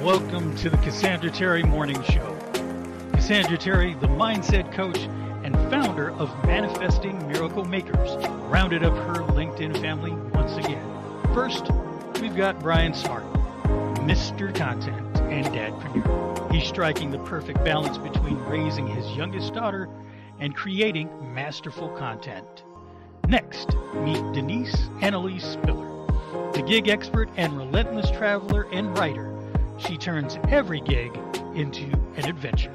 Welcome to the Cassandra Terry Morning Show. Cassandra Terry, the mindset coach and founder of Manifesting Miracle Makers, rounded up her LinkedIn family once again. First, we've got Brian Smart, Mr. Content and Dadpreneur. He's striking the perfect balance between raising his youngest daughter and creating masterful content. Next, meet Denise Annalise Spiller, the gig expert and relentless traveler and writer. She turns every gig into an adventure.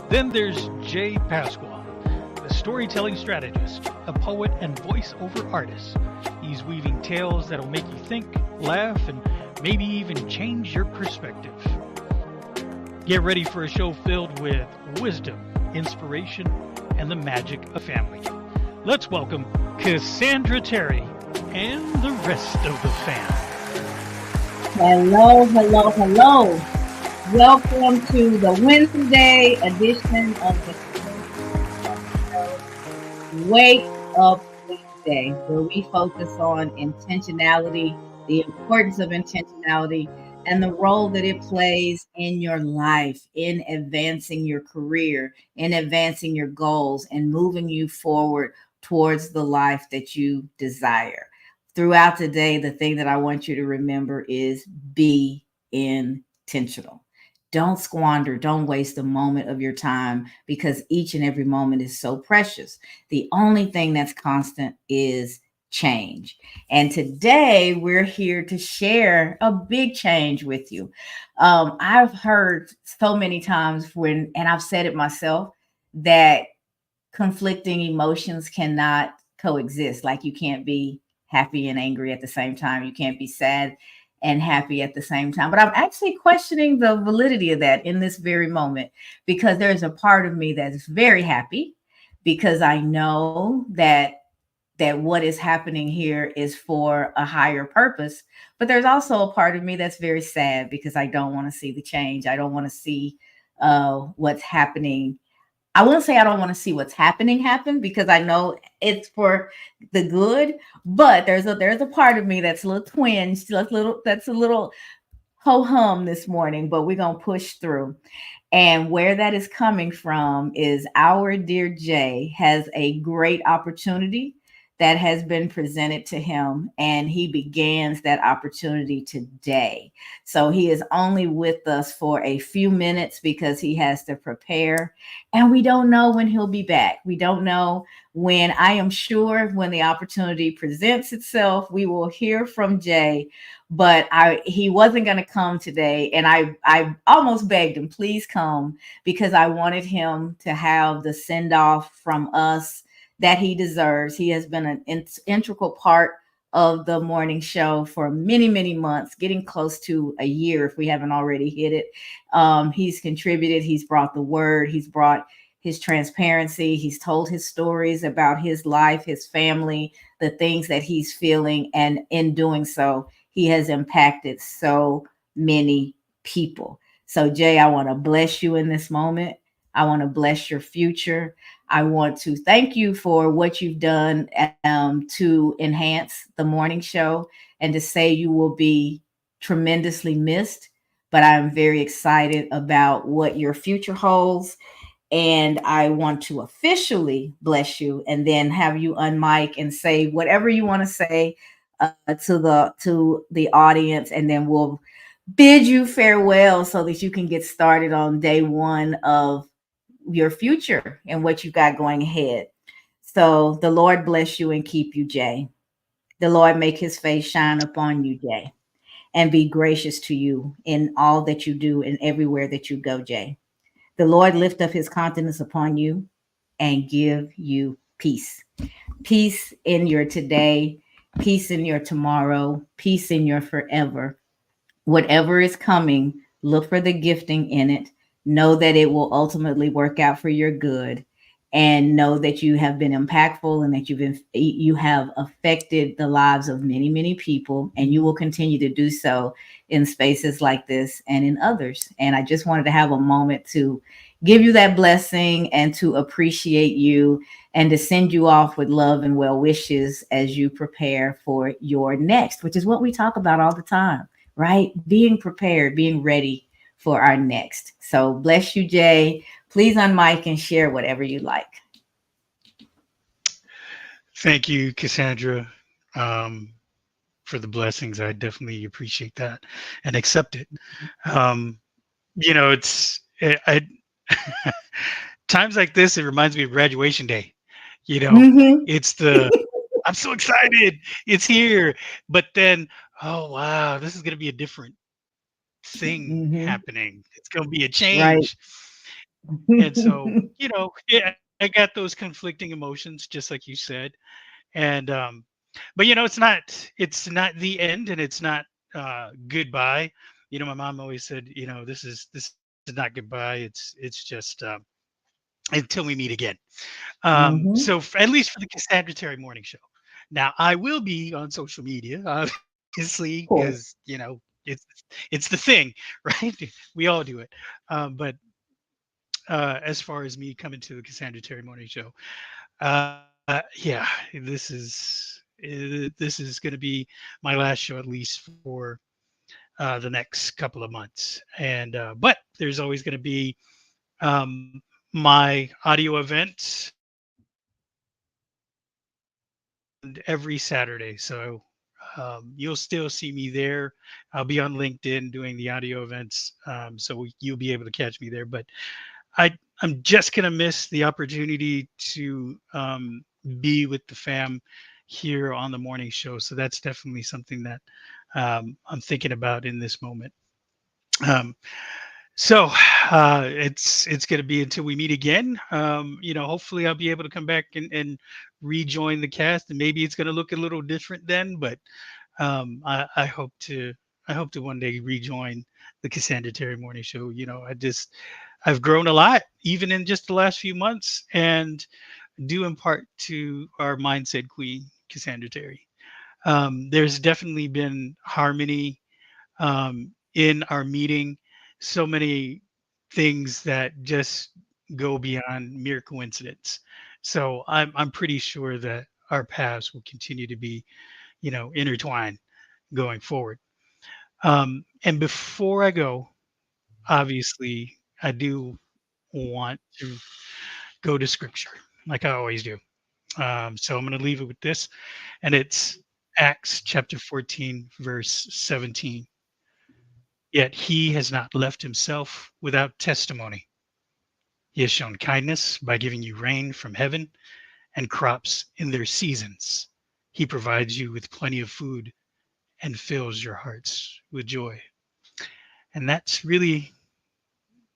Then there's Jay Pasquale, the storytelling strategist, a poet and voiceover artist. He's weaving tales that'll make you think, laugh, and maybe even change your perspective. Get ready for a show filled with wisdom, inspiration, and the magic of family. Let's welcome Cassandra Terry and the rest of the fam. Hello. Welcome to the Wednesday edition of the Wake Up Wednesday, where we focus on intentionality, the importance of intentionality, and the role that it plays in your life, in advancing your career, in advancing your goals, and moving you forward towards the life that you desire. Throughout the day, the thing that I want you to remember is be intentional. Don't squander, don't waste a moment of your time, because each and every moment is so precious. The only thing that's constant is change. And today we're here to share a big change with you. I've heard so many times and I've said it myself, that conflicting emotions cannot coexist. Like, you can't be happy and angry at the same time. You can't be sad and happy at the same time. But I'm actually questioning the validity of that in this very moment, because there's a part of me that's very happy, because I know that what is happening here is for a higher purpose. But there's also a part of me that's very sad, because I don't want to see the change. I don't want to see what's happening. I won't say I don't want to see what's happening happen, because I know it's for the good. But there's a part of me that's a little twinge, that's a little ho-hum this morning. But we're gonna push through. And where that is coming from is our dear Jay has a great opportunity that has been presented to him, and he begins that opportunity today. So he is only with us for a few minutes because he has to prepare, and we don't know when he'll be back. We don't know when. I am sure when the opportunity presents itself, we will hear from Jay. But he wasn't going to come today, and I almost begged him, please come, because I wanted him to have the send-off from us that he deserves. He has been an integral part of the morning show for many, many months, getting close to a year if we haven't already hit it. He's contributed. He's brought the word. He's brought his transparency. He's told his stories about his life, his family, the things that he's feeling. And in doing so, he has impacted so many people. So, Jay, I want to bless you in this moment. I want to bless your future. I want to thank you for what you've done to enhance the morning show, and to say you will be tremendously missed. But I'm very excited about what your future holds. And I want to officially bless you, and then have you unmic and say whatever you want to say to the audience. And then we'll bid you farewell so that you can get started on day one of your future and what you got going ahead. So the Lord bless you and keep you, Jay. The Lord make his face shine upon you, Jay, and be gracious to you in all that you do and everywhere that you go, Jay. The Lord lift up his countenance upon you and give you peace. Peace in your today, peace in your tomorrow, peace in your forever. Whatever is coming, look for the gifting in it. Know that it will ultimately work out for your good, and know that you have been impactful, and that you have affected the lives of many, many people, and you will continue to do so in spaces like this and in others. And I just wanted to have a moment to give you that blessing and to appreciate you, and to send you off with love and well wishes as you prepare for your next, which is what we talk about all the time, right? Being prepared, being ready for our next. So bless you, Jay. Please unmic and share whatever you like. Thank you, Cassandra, um, for the blessings. I definitely appreciate that and accept it. Um, I times like this, it reminds me of graduation day. You know, Mm-hmm. it's the I'm so excited, it's here, but then, oh wow, this is gonna be a different thing Mm-hmm. happening. It's gonna be a Right. change, and so yeah, I got those conflicting emotions, just like you said, and but it's not the end, and it's not goodbye. My mom always said, this is not goodbye. It's just until we meet again. Mm-hmm. At least for the Cassandra Terry Morning Show. Now, I will be on social media, obviously, Of because course. it's the thing, right? We all do it. But as far as me coming to the Cassandra Terry Morning Show, yeah, this is going to be my last show, at least for the next couple of months. And but there's always going to be my audio events and every Saturday. So you'll still see me there. I'll be on LinkedIn doing the audio events, so you'll be able to catch me there. But I'm just gonna miss the opportunity to be with the fam here on the morning show. So that's definitely something that I'm thinking about in this moment. Um, So it's going to be until we meet again. Hopefully I'll be able to come back and rejoin the cast, and maybe it's going to look a little different then. But I hope to one day rejoin the Cassandra Terry Morning Show. I've grown a lot, even in just the last few months, and due in part to our mindset queen, Cassandra Terry. There's definitely been harmony in our meeting, so many things that just go beyond mere coincidence. So I'm pretty sure that our paths will continue to be, intertwined going forward. And before I go, obviously, I do want to go to scripture like I always do. So I'm going to leave it with this, and it's Acts chapter 14, verse 17. Yet he has not left himself without testimony. He has shown kindness by giving you rain from heaven and crops in their seasons. He provides you with plenty of food and fills your hearts with joy. And that's really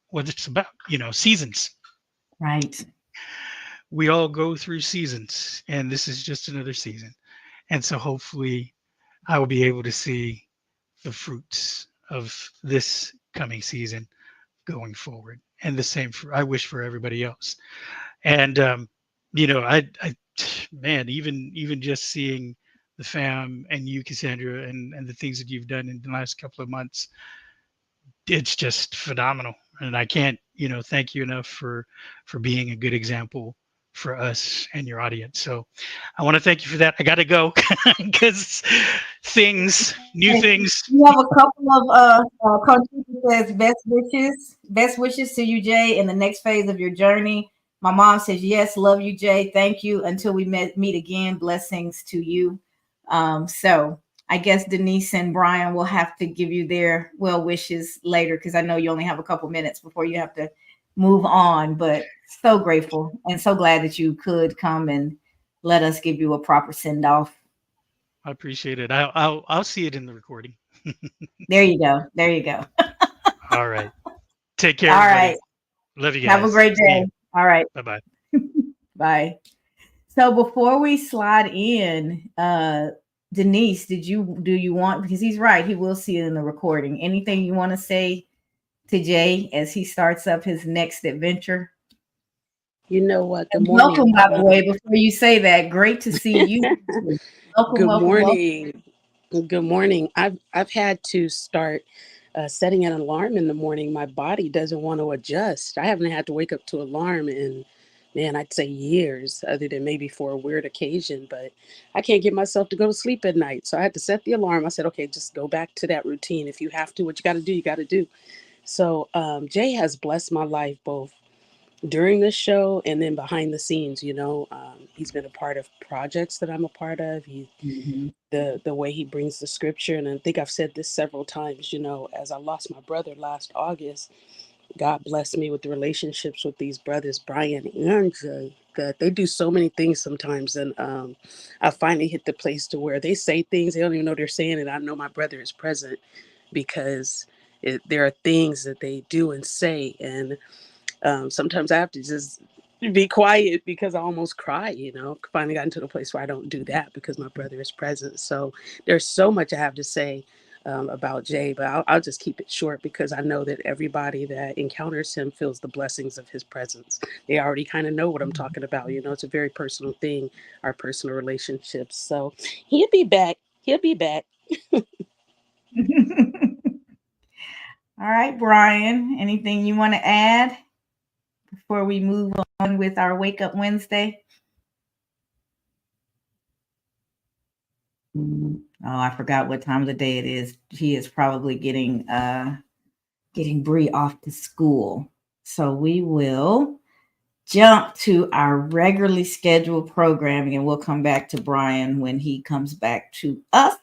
what it's about, seasons. Right. We all go through seasons, and this is just another season. And so hopefully I will be able to see the fruits of this coming season going forward. And the same for I wish for everybody else. And I man, even just seeing the fam and you, Cassandra, and the things that you've done in the last couple of months, it's just phenomenal. And I can't, thank you enough for being a good example for us and your audience. So I want to thank you for that. I got to go because new And things. you have a couple of countries that says best wishes to you, Jay, in the next phase of your journey. My mom says yes, love you, Jay. Thank you. Until we meet again, blessings to you. So I guess Denise and Brian will have to give you their well wishes later because I know you only have a couple minutes before you have to move on. But so grateful and so glad that you could come and let us give you a proper send off. I appreciate it. I'll see it in the recording. There you go. There you go. All right. Take care, All right. everybody. Love you Have a guys. great See you. day. All right. Bye bye. Bye. So before we slide in, Denise, do you want, because he's right, he will see it in the recording. Anything you want to say to Jay as he starts up his next adventure? You know what? Good And morning. welcome, by the way, before you say that. Great to see you. Welcome, Good welcome, welcome. morning. Good morning. I've had to start setting an alarm in the morning. My body doesn't want to adjust. I haven't had to wake up to alarm in, man, I'd say years, other than maybe for a weird occasion. But I can't get myself to go to sleep at night, so I had to set the alarm. I said, okay, just go back to that routine. If you have to, what you got to do, you got to do. So Jay has blessed my life both during the show and then behind the scenes. He's been a part of projects that I'm a part of. Mhm. The way he brings the scripture, and I think I've said this several times. As I lost my brother last August, God blessed me with the relationships with these brothers, Brian and Jay, that they do so many things sometimes. And I finally hit the place to where they say things they don't even know they're saying, and I know my brother is present because there are things that they do and say, and sometimes I have to just be quiet because I almost cry. Finally gotten to the place where I don't do that because my brother is present. So there's so much I have to say about Jay, but I'll just keep it short because I know that everybody that encounters him feels the blessings of his presence. They already kind of know what I'm talking about. It's a very personal thing, our personal relationships. So he'll be back. He'll be back. All right, Brian, anything you want to add before we move on with our Wake Up Wednesday? Oh, I forgot what time of the day it is. He is probably getting Bree off to school. So we will jump to our regularly scheduled programming, and we'll come back to Brian when he comes back to us.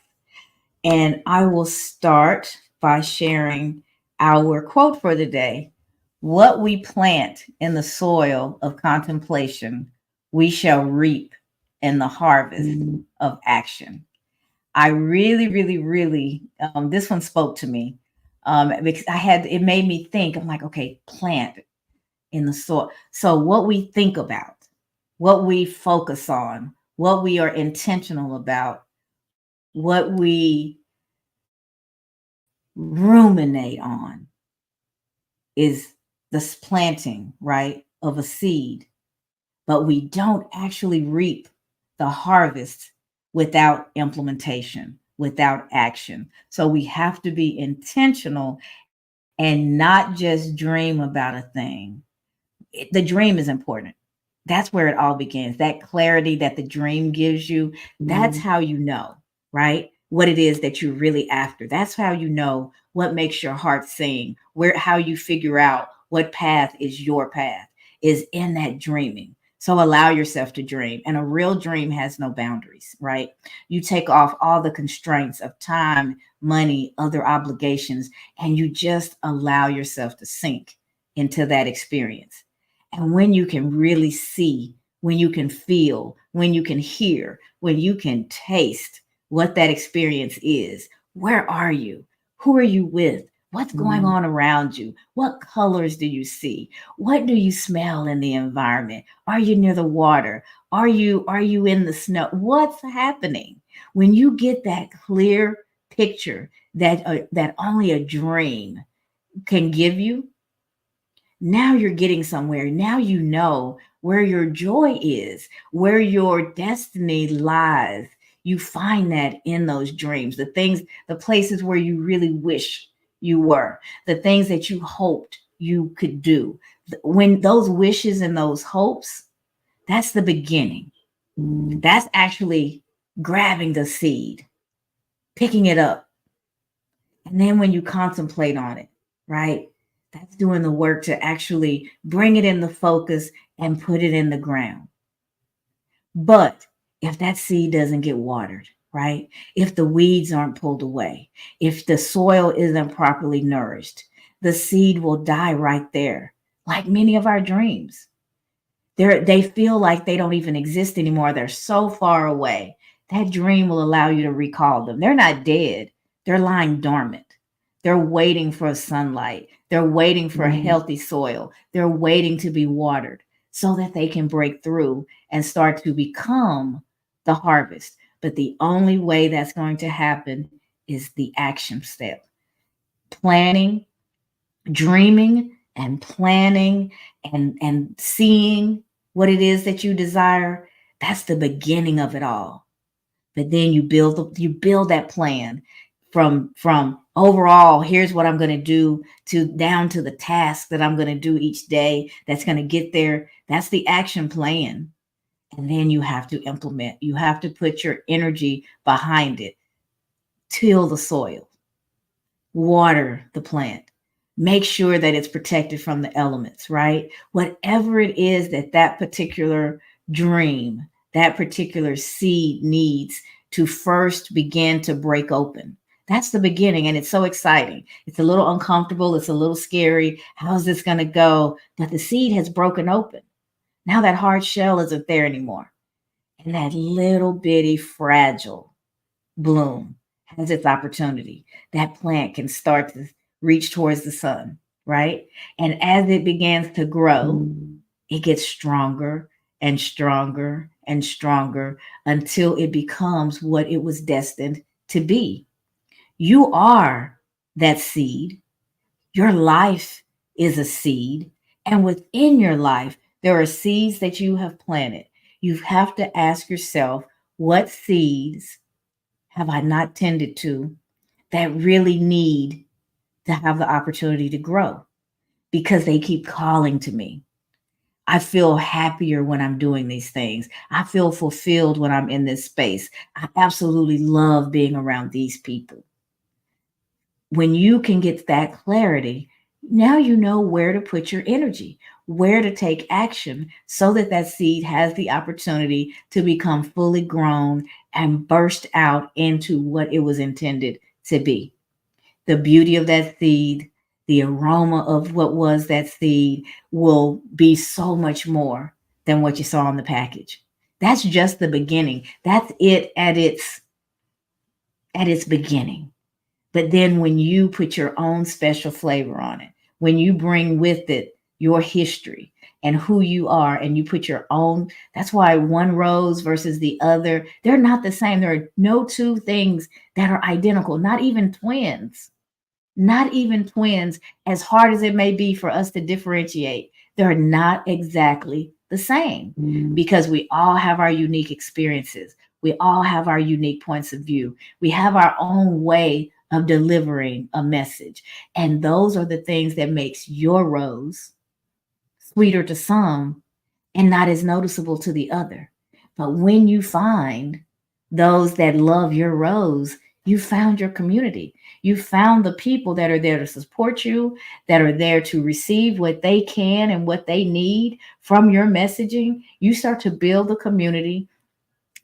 And I will start by sharing our quote for the day. What we plant in the soil of contemplation, we shall reap in the harvest of action. I really, really, really, this one spoke to me because it made me think. I'm like, okay, plant in the soil. So what we think about, what we focus on, what we are intentional about, what we ruminate on is this planting, right, of a seed. But we don't actually reap the harvest without implementation, without action. So we have to be intentional and not just dream about a thing. The dream is important. That's where it all begins. That clarity that the dream gives you, that's how you know, right? What it is that you're really after. That's how you know what makes your heart sing, how you figure out what path is your path is in that dreaming. So allow yourself to dream. And a real dream has no boundaries, right? You take off all the constraints of time, money, other obligations, and you just allow yourself to sink into that experience. And when you can really see, when you can feel, when you can hear, when you can taste what that experience is, where are you? Who are you with? What's going on around you? What colors do you see? What do you smell in the environment? Are you near the water? Are you in the snow? What's happening? When you get that clear picture that only a dream can give you, now you're getting somewhere. Now you know where your joy is, where your destiny lies. You find that in those dreams, the things, the places where you really wish you were, the things that you hoped you could do. When those wishes and those hopes, that's the beginning. That's actually grabbing the seed, picking it up. And then when you contemplate on it, right? That's doing the work to actually bring it in the focus and put it in the ground. But if that seed doesn't get watered, right? If the weeds aren't pulled away, if the soil isn't properly nourished, the seed will die right there, like many of our dreams. They feel like they don't even exist anymore. They're so far away. That dream will allow you to recall them. They're not dead. They're lying dormant. They're waiting for sunlight. They're waiting for a healthy soil. They're waiting to be watered so that they can break through and start to become the harvest. But the only way that's going to happen is the action step. Planning, dreaming and planning and seeing what it is that you desire, that's the beginning of it all. But then you build that plan from overall, here's what I'm going to do, to down to the task that I'm going to do each day that's going to get there. That's the action plan. And then you have to implement. You have to put your energy behind it. Till the soil, water the plant, make sure that it's protected from the elements, right? Whatever it is that that particular dream, that particular seed needs to first begin to break open. That's the beginning, and it's so exciting. It's a little uncomfortable, it's a little scary. How's this going to go? But the seed has broken open. Now that hard shell isn't there anymore. And that little bitty fragile bloom has its opportunity. That plant can start to reach towards the sun, right? And as it begins to grow, it gets stronger and stronger and stronger until it becomes what it was destined to be. You are that seed. Your life is a seed. And within your life, there are seeds that you have planted. You have to ask yourself, what seeds have I not tended to that really need to have the opportunity to grow because they keep calling to me? I feel happier when I'm doing these things. I feel fulfilled when I'm in this space. I absolutely love being around these people. When you can get that clarity, now you know where to put your energy, where to take action so that that seed has the opportunity to become fully grown and burst out into what it was intended to be. The beauty of that seed, the aroma of what was that seed will be so much more than what you saw on the package. That's just the beginning. That's it at its beginning. But then when you put your own special flavor on it, when you bring with it your history and who you are, and you put your own, that's why one rose versus the other, they're not the same. There are no two things that are identical, not even twins. Not even twins, as hard as it may be for us to differentiate, they're not exactly the same because we all have our unique experiences. We all have our unique points of view. We have our own way of delivering a message. And those are the things that makes your rose sweeter to some and not as noticeable to the other. But when you find those that love your rose, you found your community. You found the people that are there to support you, that are there to receive what they can and what they need from your messaging. You start to build a community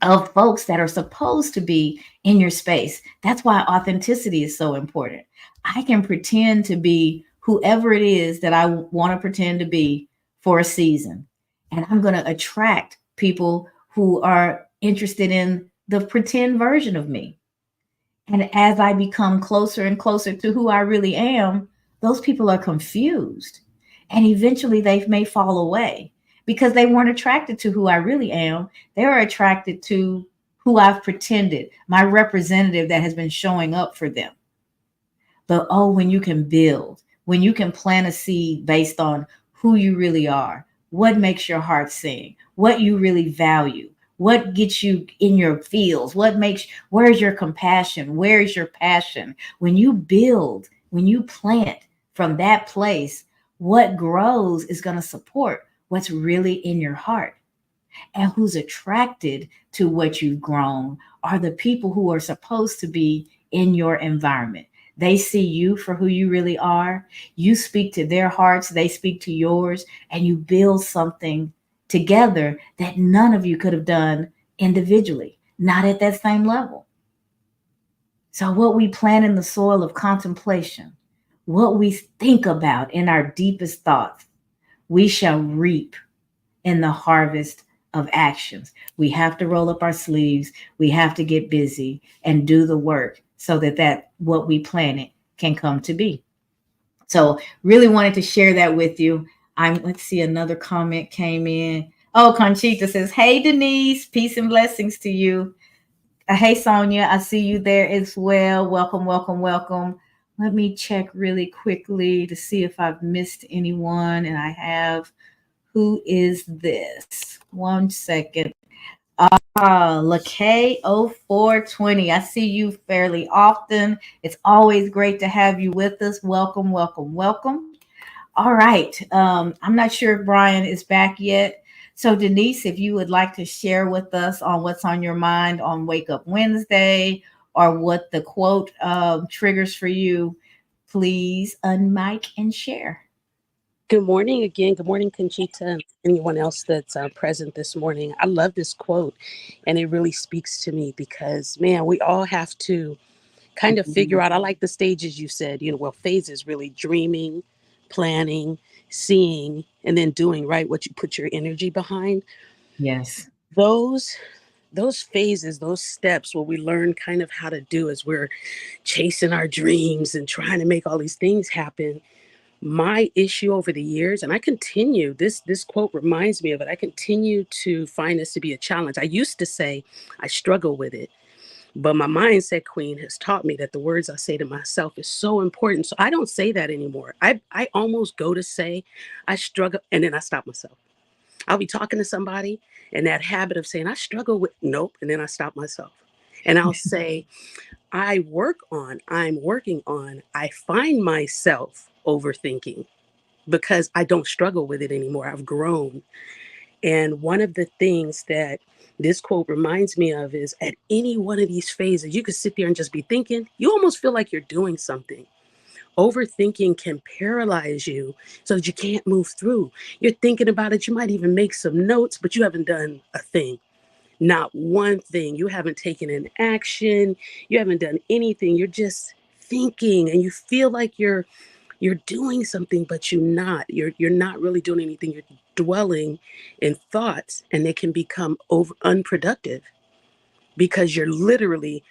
of folks that are supposed to be in your space. That's why authenticity is so important. I can pretend to be whoever it is that I want to pretend to be for a season, and I'm going to attract people who are interested in the pretend version of me. And as I become closer and closer to who I really am, those people are confused. And eventually they may fall away because they weren't attracted to who I really am. They are attracted to who I've pretended, my representative that has been showing up for them. But oh, when you can build, when you can plant a seed based on who you really are, what makes your heart sing, what you really value, what gets you in your feels, where's your compassion, where's your passion? When you build, when you plant from that place, what grows is going to support what's really in your heart. And who's attracted to what you've grown are the people who are supposed to be in your environment. They see you for who you really are. You speak to their hearts, they speak to yours, and you build something together that none of you could have done individually, not at that same level. So, what we plant in the soil of contemplation, what we think about in our deepest thoughts, we shall reap in the harvest of actions. We have to roll up our sleeves. We have to get busy and do the work so that what we planted can come to be. So really wanted to share that with you. Let's see, another comment came in. Oh, Conchita says, "Hey Denise, peace and blessings to you." Hey Sonia, I see you there as well. Welcome, welcome, welcome. Let me check really quickly to see if I've missed anyone, and I have. Who is this? One second. LaK0420. I see you fairly often. It's always great to have you with us. Welcome, welcome, welcome. All right. I'm not sure if Brian is back yet. So, Denise, if you would like to share with us on what's on your mind on Wake Up Wednesday or what the quote triggers for you, Please unmic and share. Good morning again. Good morning, Conchita, and anyone else that's present this morning. I love this quote, and it really speaks to me because, man, we all have to kind of figure out. I like the stages you said, well, phases really dreaming, planning, seeing, and then doing, right? What you put your energy behind. Yes. Those those phases, those steps, what we learn kind of how to do as we're chasing our dreams and trying to make all these things happen. My issue over the years, and I continue, this quote reminds me of it, I continue to find this to be a challenge. I used to say I struggle with it, but my mindset queen has taught me that the words I say to myself is so important. So I don't say that anymore. I almost go to say I struggle, and then I stop myself. I'll be talking to somebody, and that habit of saying I struggle with nope, and then I stop myself. And I'll say I'm working on, I find myself overthinking because I don't struggle with it anymore. I've grown. And one of the things that this quote reminds me of is at any one of these phases, you could sit there and just be thinking. You almost feel like you're doing something. Overthinking can paralyze you so that you can't move through. You're thinking about it. You might even make some notes, but you haven't done a thing. Not one thing. You haven't taken an action. You haven't done anything. You're just thinking and you feel like you're doing something, but you're not. You're not really doing anything. You're dwelling in thoughts, and they can become unproductive because you're literally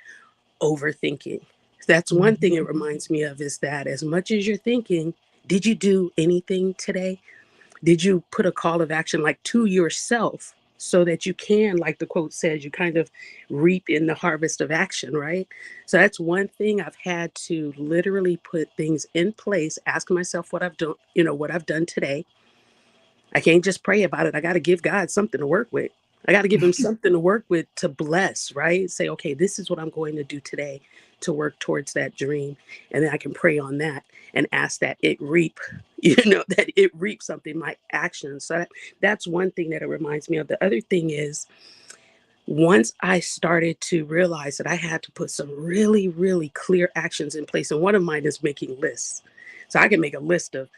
overthinking. That's one thing it reminds me of, is that as much as you're thinking, did you do anything today? Did you put a call of action like to yourself so that you can, like the quote says, you kind of reap in the harvest of action, right? So that's one thing I've had to literally put things in place, ask myself what I've done, what I've done today. I can't just pray about it. I got to give God something to work with. I got to give him something to work with, to bless, right? Say, okay, this is what I'm going to do today to work towards that dream. And then I can pray on that and ask that it reap, that it reap something, my actions. So that's one thing that it reminds me of. The other thing is, once I started to realize that I had to put some really, really clear actions in place, and one of mine is making lists. So I can make a list of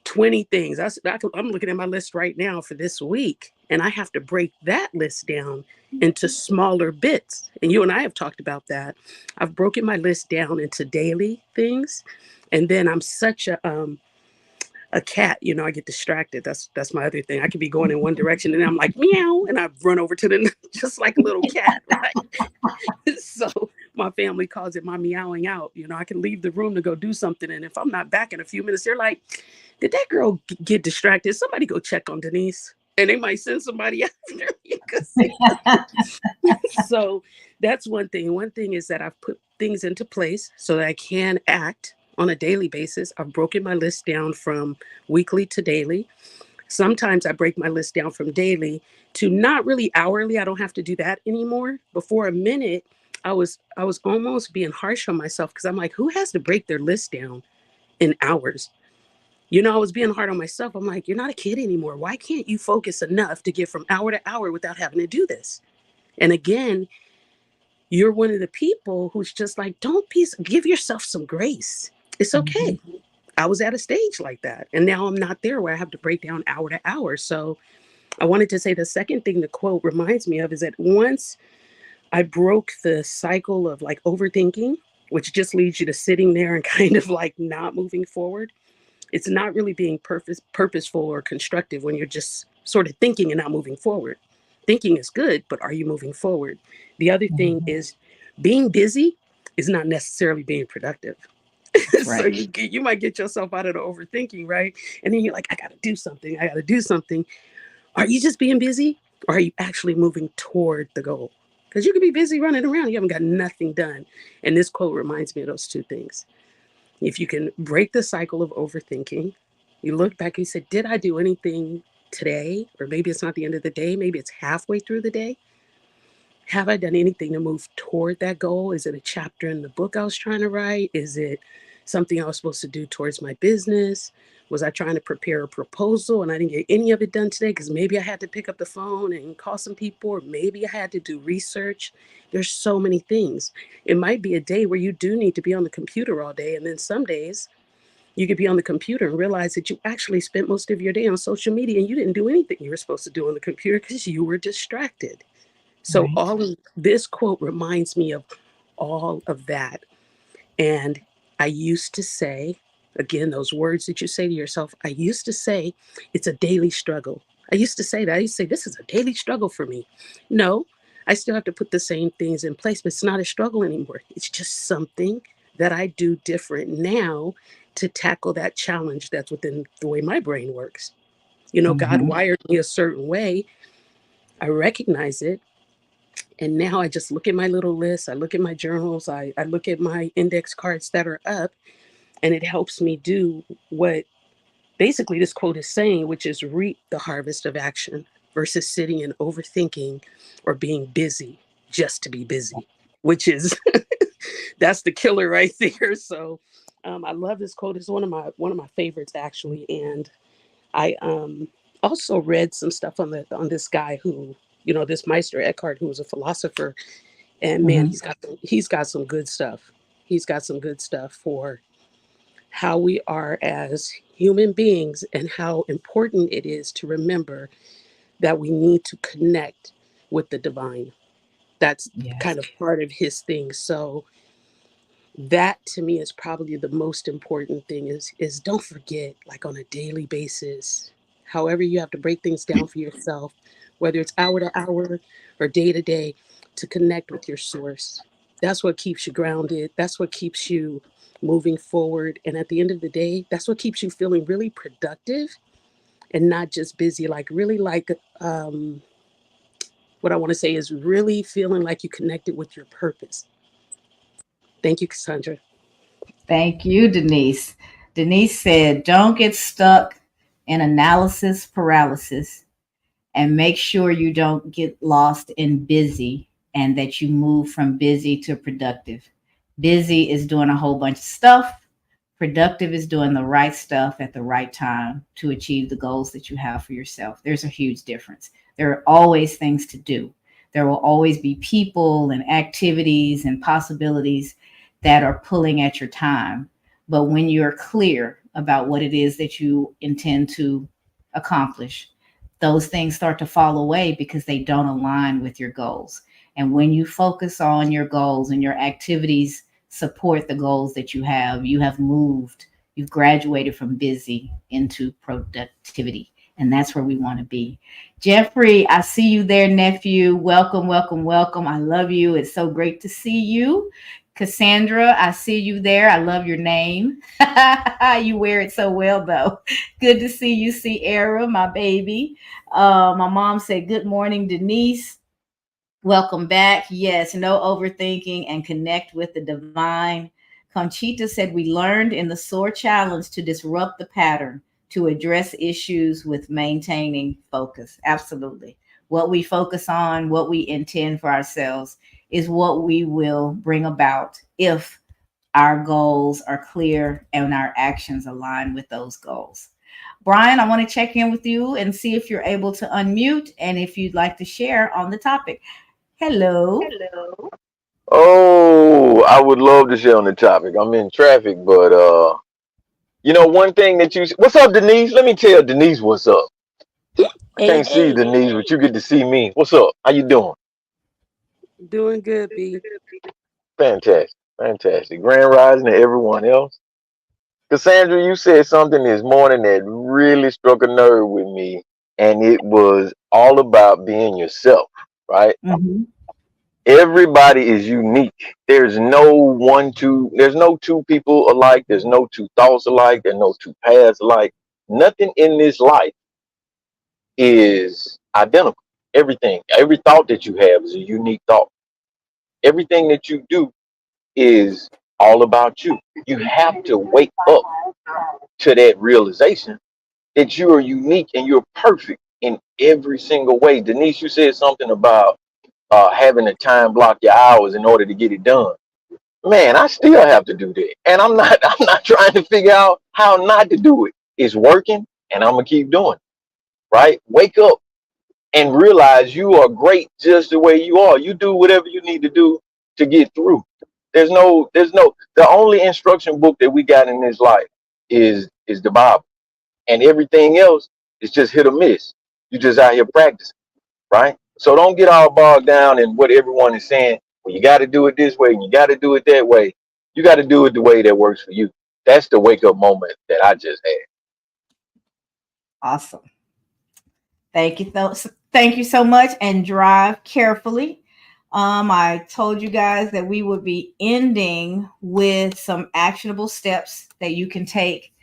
20 things. I'm looking at my list right now for this week, and I have to break that list down into smaller bits. And you and I have talked about that. I've broken my list down into daily things, and then I'm such a cat, I get distracted. That's my other thing. I could be going in one direction, and I'm like meow, and I run over to the just like a little cat, right? So my family calls it my meowing out. I can leave the room to go do something, and if I'm not back in a few minutes, they're like, "Did that girl get distracted? Somebody go check on Denise." And they might send somebody after me because so that's one thing. One thing is that I've put things into place so that I can act on a daily basis. I've broken my list down from weekly to daily. Sometimes I break my list down from daily to not really hourly. I don't have to do that anymore. Before a minute, I was almost being harsh on myself because I'm like, who has to break their list down in hours? I was being hard on myself. I'm like, you're not a kid anymore. Why can't you focus enough to get from hour to hour without having to do this? And again, you're one of the people who's just like, don't be, give yourself some grace. It's okay. I was at a stage like that. And now I'm not there where I have to break down hour to hour. So I wanted to say the second thing the quote reminds me of is that once I broke the cycle of like overthinking, which just leads you to sitting there and kind of like not moving forward. It's not really being purposeful or constructive when you're just sort of thinking and not moving forward. Thinking is good, but are you moving forward? The other thing is being busy is not necessarily being productive. That's So right. you might get yourself out of the overthinking, right? And then you're like, I got to do something. I got to do something. Are you just being busy, or are you actually moving toward the goal? Because you could be busy running around. You haven't got nothing done. And this quote reminds me of those two things. If you can break the cycle of overthinking, you look back and you say, did I do anything today? Or maybe it's not the end of the day. Maybe it's halfway through the day. Have I done anything to move toward that goal? Is it a chapter in the book I was trying to write? Is it something I was supposed to do towards my business? Was I trying to prepare a proposal and I didn't get any of it done today because maybe I had to pick up the phone and call some people, or maybe I had to do research? There's so many things. It might be a day where you do need to be on the computer all day. And then some days You could be on the computer and realize that you actually spent most of your day on social media and you didn't do anything you were supposed to do on the computer because you were distracted. So Right. all of this quote reminds me of all of that. And I used to say, again, those words that you say to yourself, I used to say, it's a daily struggle. I used to say that. I used to say, this is a daily struggle for me. No, I still have to put the same things in place, but it's not a struggle anymore. It's just something that I do different now to tackle that challenge that's within the way my brain works. You know, God Hmm. wired me a certain way. I recognize it. And now I just look at my little list, I look at my journals, I look at my index cards that are up, and it helps me do what basically this quote is saying, which is reap the harvest of action versus sitting and overthinking or being busy just to be busy, which is that's the killer right there. So I love this quote. It's one of my favorites actually, and I also read some stuff on this guy who, you know, this Meister Eckhart, who was a philosopher, and man, Hmm. he's got some good stuff. He's got some good stuff for how we are as human beings and how important it is to remember that we need to connect with the divine. That's Yes. kind of part of his thing. So that to me is probably the most important thing is don't forget, like on a daily basis, however you have to break things down for yourself, whether it's hour to hour or day to day, to connect with your source. That's what keeps you grounded, that's what keeps you moving forward, and at the end of the day, that's what keeps you feeling really productive and not just busy, like really like what I want to say is really feeling like you connected with your purpose. Thank you, Cassandra. Thank you, Denise. Denise said, don't get stuck in analysis paralysis, and make sure you don't get lost in busy and that you move from busy to productive. Busy is doing a whole bunch of stuff. Productive is doing the right stuff at the right time to achieve the goals that you have for yourself. There's a huge difference. There are always things to do. There will always be people and activities and possibilities that are pulling at your time. But when you're clear about what it is that you intend to accomplish, those things start to fall away because they don't align with your goals. And when you focus on your goals and your activities support the goals that you have moved, you've graduated from busy into productivity. And that's where we want to be. Jeffrey, I see you there, nephew. Welcome, welcome, welcome. I love you. It's so great to see you. Cassandra, I see you there. I love your name. You wear it so well, though. Good to see you, Sierra, my baby. My mom said, good morning, Denise. Welcome back. Yes, no overthinking and connect with the divine. Conchita said, we learned in the SOAR challenge to disrupt the pattern, to address issues with maintaining focus. Absolutely. What we focus on, what we intend for ourselves, is what we will bring about if our goals are clear and our actions align with those goals. Brian, I want to check in with you and see if you're able to unmute and if you'd like to share on the topic. Hello. Oh, I would love to share on the topic. I'm in traffic, but one thing that what's up, Denise? Let me tell Denise what's up. I Hey, can't see hey, Denise, but you get to see me. What's up? How you doing? doing good, B. Fantastic, fantastic. Grand Rising to everyone else. Cassandra, you said something this morning that really struck a nerve with me, and it was all about being yourself, right? Hmm. Everybody is unique. There's no two people alike. There's no two thoughts alike. There's no two paths alike. Nothing in this life is identical. Every thought that you have is a unique thought. Everything that you do is all about you. You have to wake up to that realization that you are unique and you're perfect in every single way. Denise, you said something about having to time block your hours in order to get it done. Man, I still have to do that. And I'm not trying to figure out how not to do it. It's working and I'm gonna keep doing it. Right? Wake up and realize you are great just the way you are. You do whatever you need to do to get through. The only instruction book that we got in this life is the Bible, and everything else is just hit or miss. You just out here practicing, right? So don't get all bogged down in what everyone is saying. Well, you got to do it this way, and you got to do it that way. You got to do it the way that works for you. That's the wake up moment that I just had. Awesome. Thank you. Thank you so much, and drive carefully. I told you guys that we would be ending with some actionable steps that you can take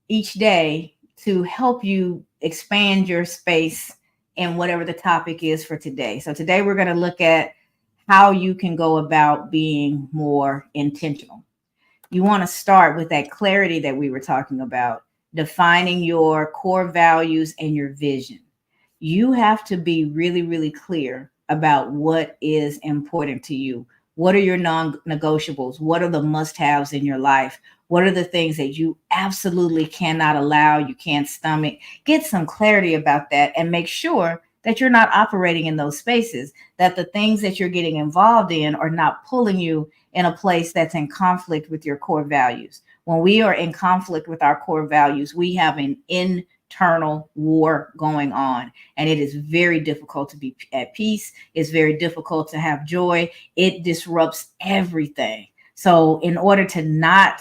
each day to help you expand your space in whatever the topic is for today. So today we're going to look at how you can go about being more intentional. You want to start with that clarity that we were talking about, defining your core values and your vision. You have to be really, really clear about what is important to you. What are your non negotiables? What are the must haves in your life? What are the things that you absolutely cannot allow, you can't stomach? Get some clarity about that and make sure that you're not operating in those spaces, that the things that you're getting involved in are not pulling you in a place that's in conflict with your core values. When we are in conflict with our core values, we have an internal war going on, and it is very difficult to be at peace. It's very difficult to have joy. It disrupts everything. So in order to not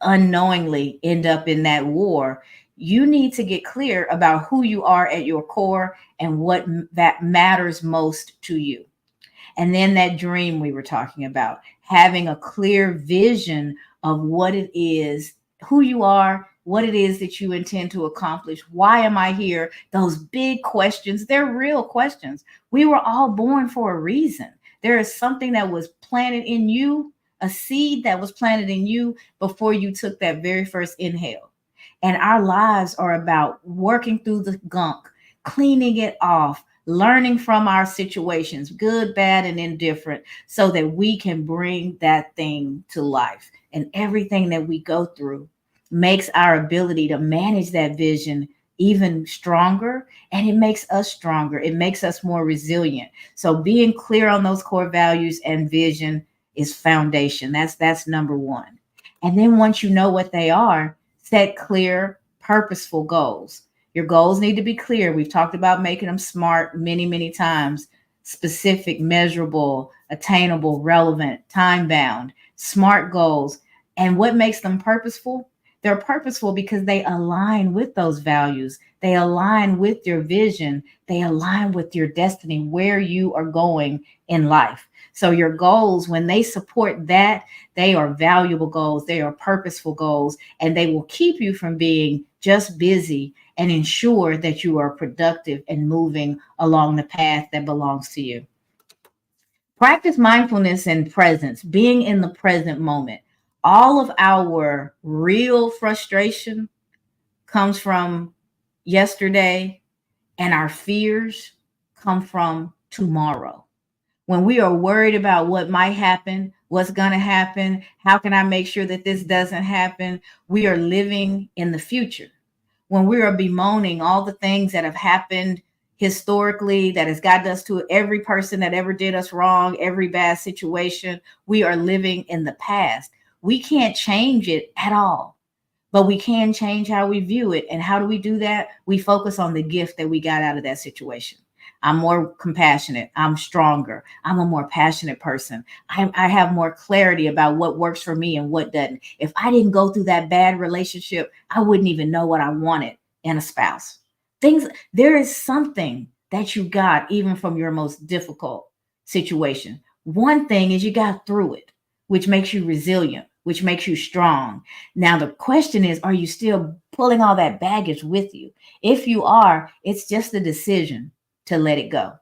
unknowingly end up in that war, you need to get clear about who you are at your core and what that matters most to you. And then that dream we were talking about, having a clear vision of what it is, who you are, what it is that you intend to accomplish. Why am I here? Those big questions, they're real questions. We were all born for a reason. There is something that was planted in you, a seed that was planted in you before you took that very first inhale. And our lives are about working through the gunk, cleaning it off, learning from our situations, good, bad, and indifferent, so that we can bring that thing to life. And everything that we go through makes our ability to manage that vision even stronger, and it makes us stronger. It makes us more resilient. So being clear on those core values and vision is foundation. That's number one. And then once you know what they are, set clear, purposeful goals. Your goals need to be clear. We've talked about making them smart many, many times. Specific, measurable, attainable, relevant, time bound, smart goals. And what makes them purposeful? They're purposeful because they align with those values. They align with your vision. They align with your destiny, where you are going in life. So your goals, when they support that, they are valuable goals. They are purposeful goals, and they will keep you from being just busy and ensure that you are productive and moving along the path that belongs to you. Practice mindfulness and presence, being in the present moment. All of our real frustration comes from yesterday, and our fears come from tomorrow. When we are worried about what might happen, what's going to happen, how can I make sure that this doesn't happen, we are living in the future. When we are bemoaning all the things that have happened historically, that has gotten us to every person that ever did us wrong, every bad situation, we are living in the past. We can't change it at all, but we can change how we view it. And how do we do that? We focus on the gift that we got out of that situation. I'm more compassionate. I'm stronger. I'm a more passionate person. I have more clarity about what works for me and what doesn't. If I didn't go through that bad relationship, I wouldn't even know what I wanted in a spouse. There is something that you got even from your most difficult situation. One thing is you got through it, which makes you resilient, which makes you strong. Now, the question is, are you still pulling all that baggage with you? If you are, it's just a decision to let it go.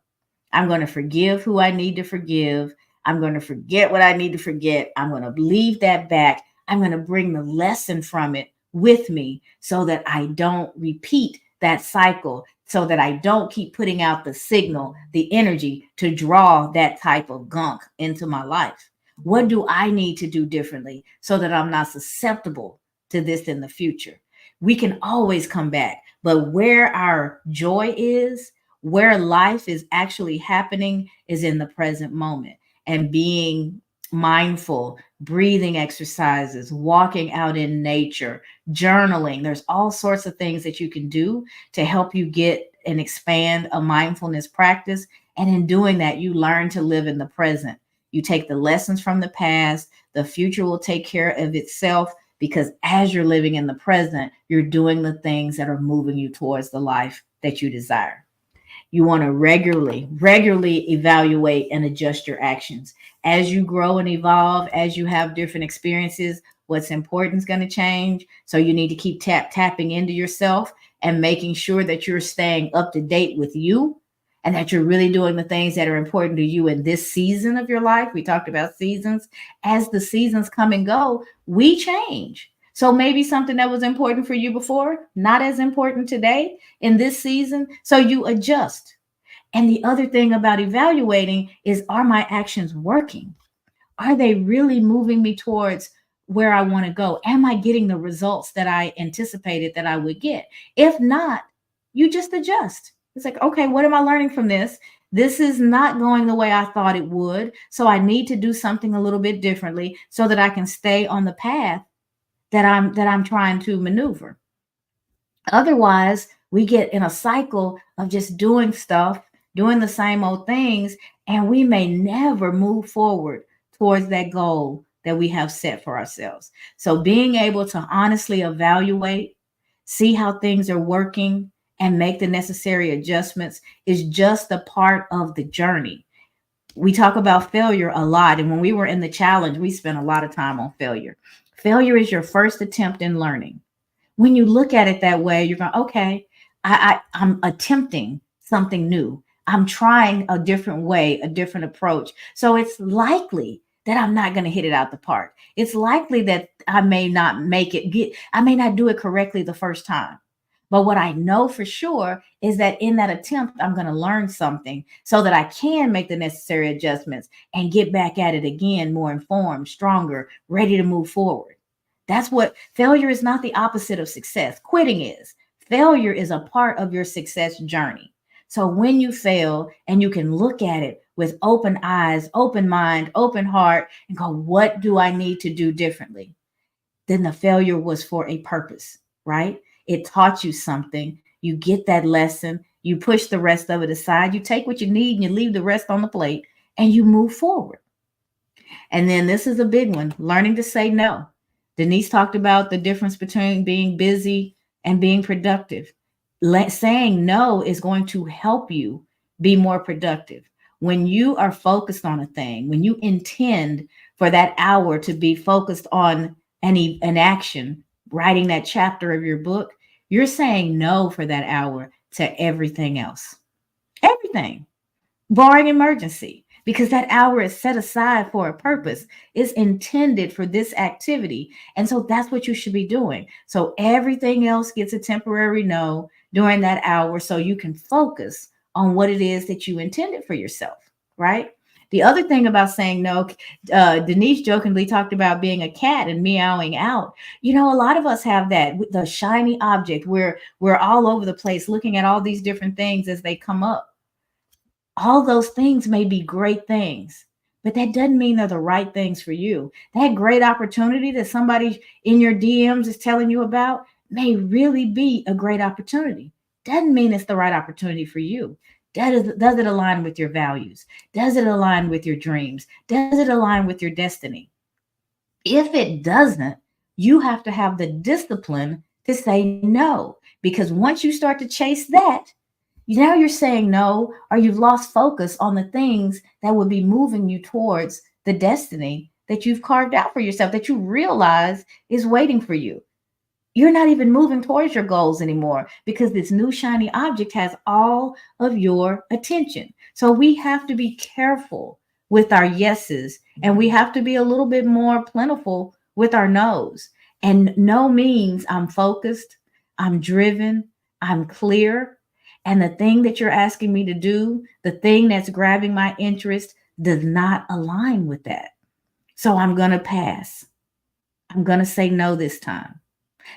I'm going to forgive who I need to forgive. I'm going to forget what I need to forget. I'm going to leave that back. I'm going to bring the lesson from it with me so that I don't repeat that cycle, so that I don't keep putting out the signal, the energy to draw that type of gunk into my life. What do I need to do differently so that I'm not susceptible to this in the future? We can always come back, but where our joy is, where life is actually happening, is in the present moment. And being mindful breathing exercises, walking out in nature, journaling. There's all sorts of things that you can do to help you get and expand a mindfulness practice. And in doing that, you learn to live in the present. You take the lessons from the past, the future will take care of itself, because as you're living in the present, you're doing the things that are moving you towards the life that you desire. You want to regularly evaluate and adjust your actions. As you grow and evolve, as you have different experiences, what's important is going to change. So you need to keep tapping into yourself and making sure that you're staying up to date with you, and that you're really doing the things that are important to you in this season of your life. We talked about seasons. As the seasons come and go, we change. So maybe something that was important for you before, not as important today in this season. So you adjust. And the other thing about evaluating is, are my actions working? Are they really moving me towards where I want to go? Am I getting the results that I anticipated that I would get? If not, you just adjust. It's like, okay, what am I learning from this? This is not going the way I thought it would. So I need to do something a little bit differently so that I can stay on the path that I'm trying to maneuver. Otherwise, we get in a cycle of just doing stuff, doing the same old things, and we may never move forward towards that goal that we have set for ourselves. So, being able to honestly evaluate, see how things are working, and make the necessary adjustments is just a part of the journey. We talk about failure a lot. And when we were in the challenge, we spent a lot of time on failure. Failure is your first attempt in learning. When you look at it that way, you're going, okay, I'm attempting something new. I'm trying a different way, a different approach. So it's likely that I'm not going to hit it out the park. It's likely that I may not I may not do it correctly the first time. But what I know for sure is that in that attempt, I'm going to learn something so that I can make the necessary adjustments and get back at it again, more informed, stronger, ready to move forward. That's what failure is. Not the opposite of success. Quitting is. Failure is a part of your success journey. So when you fail and you can look at it with open eyes, open mind, open heart, and go, what do I need to do differently? Then the failure was for a purpose, right? It taught you something. You get that lesson. You push the rest of it aside. You take what you need and you leave the rest on the plate and you move forward. And then this is a big one, learning to say no. Denise talked about the difference between being busy and being productive. Saying no is going to help you be more productive. When you are focused on a thing, when you intend for that hour to be focused on an action, writing that chapter of your book, you're saying no for that hour to everything else. Everything barring emergency, because that hour is set aside for a purpose, is intended for this activity. And so that's what you should be doing. So everything else gets a temporary no during that hour so you can focus on what it is that you intended for yourself, right? The other thing about saying no, Denise jokingly talked about being a cat and meowing out. You know, a lot of us have that, the shiny object where we're all over the place looking at all these different things as they come up. All those things may be great things, but that doesn't mean they're the right things for you. That great opportunity that somebody in your DMs is telling you about may really be a great opportunity. Doesn't mean it's the right opportunity for you. Does it align with your values? Does it align with your dreams? Does it align with your destiny? If it doesn't, you have to have the discipline to say no, because once you start to chase that, now you're saying no, or you've lost focus on the things that would be moving you towards the destiny that you've carved out for yourself, that you realize is waiting for you. You're not even moving towards your goals anymore because this new shiny object has all of your attention. So we have to be careful with our yeses, and we have to be a little bit more plentiful with our no's. And no means I'm focused, I'm driven, I'm clear. And the thing that you're asking me to do, the thing that's grabbing my interest, does not align with that. So I'm going to pass. I'm going to say no this time.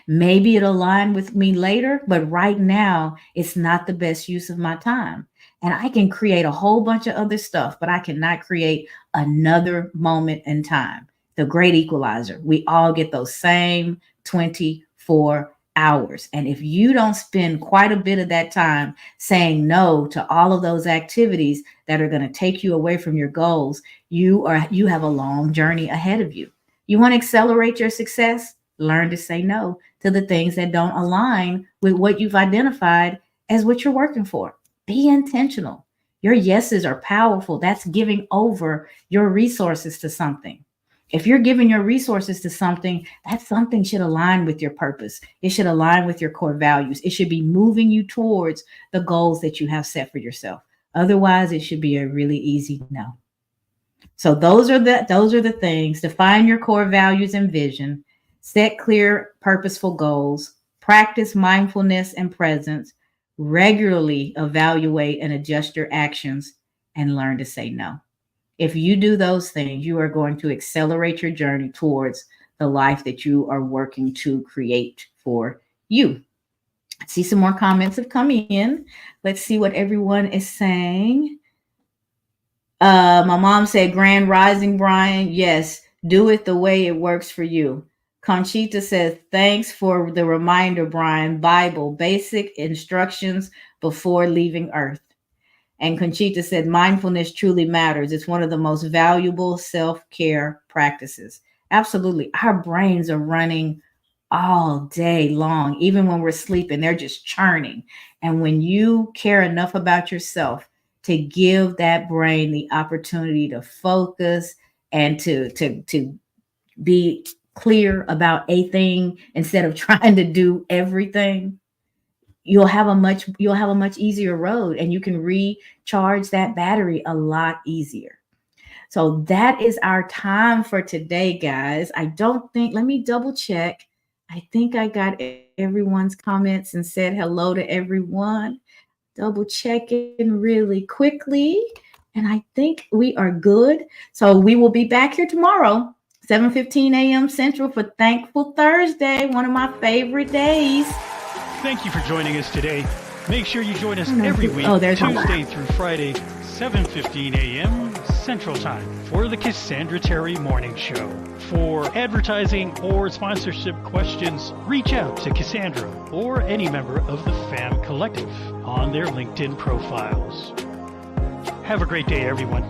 Maybe it'll align with me later, but right now it's not the best use of my time. And I can create a whole bunch of other stuff, but I cannot create another moment in time. The great equalizer. We all get those same 24 hours. And if you don't spend quite a bit of that time saying no to all of those activities that are going to take you away from your goals, you have a long journey ahead of you. You want to accelerate your success? Learn to say no to the things that don't align with what you've identified as what you're working for. Be intentional. Your yeses are powerful. That's giving over your resources to something. If you're giving your resources to something, that something should align with your purpose. It should align with your core values. It should be moving you towards the goals that you have set for yourself. Otherwise, it should be a really easy no. So those are the things. Define your core values and vision. Set clear, purposeful goals. Practice mindfulness and presence. Regularly evaluate and adjust your actions and learn to say no. If you do those things, you are going to accelerate your journey towards the life that you are working to create for you. I see some more comments have come in. Let's see what everyone is saying. My mom said, Grand Rising, Brian. Yes, do it the way it works for you. Conchita says, thanks for the reminder, Brian. Bible, basic instructions before leaving Earth. And Conchita said, mindfulness truly matters. It's one of the most valuable self-care practices. Absolutely. Our brains are running all day long. Even when we're sleeping, they're just churning. And when you care enough about yourself to give that brain the opportunity to focus and to be clear about a thing instead of trying to do everything, you'll have a much easier road, and you can recharge that battery a lot easier. So that is our time for today, guys. Let me double check. I think I got everyone's comments and said hello to everyone. Double checking really quickly. And I think we are good. So we will be back here tomorrow, 7:15 a.m. Central, for Thankful Thursday, one of my favorite days. Thank you for joining us today. Make sure you join us every week, Tuesday through Friday, 7:15 a.m. Central Time, for the Cassandra Terry Morning Show. For advertising or sponsorship questions, reach out to Cassandra or any member of the FAM Collective on their LinkedIn profiles. Have a great day, everyone.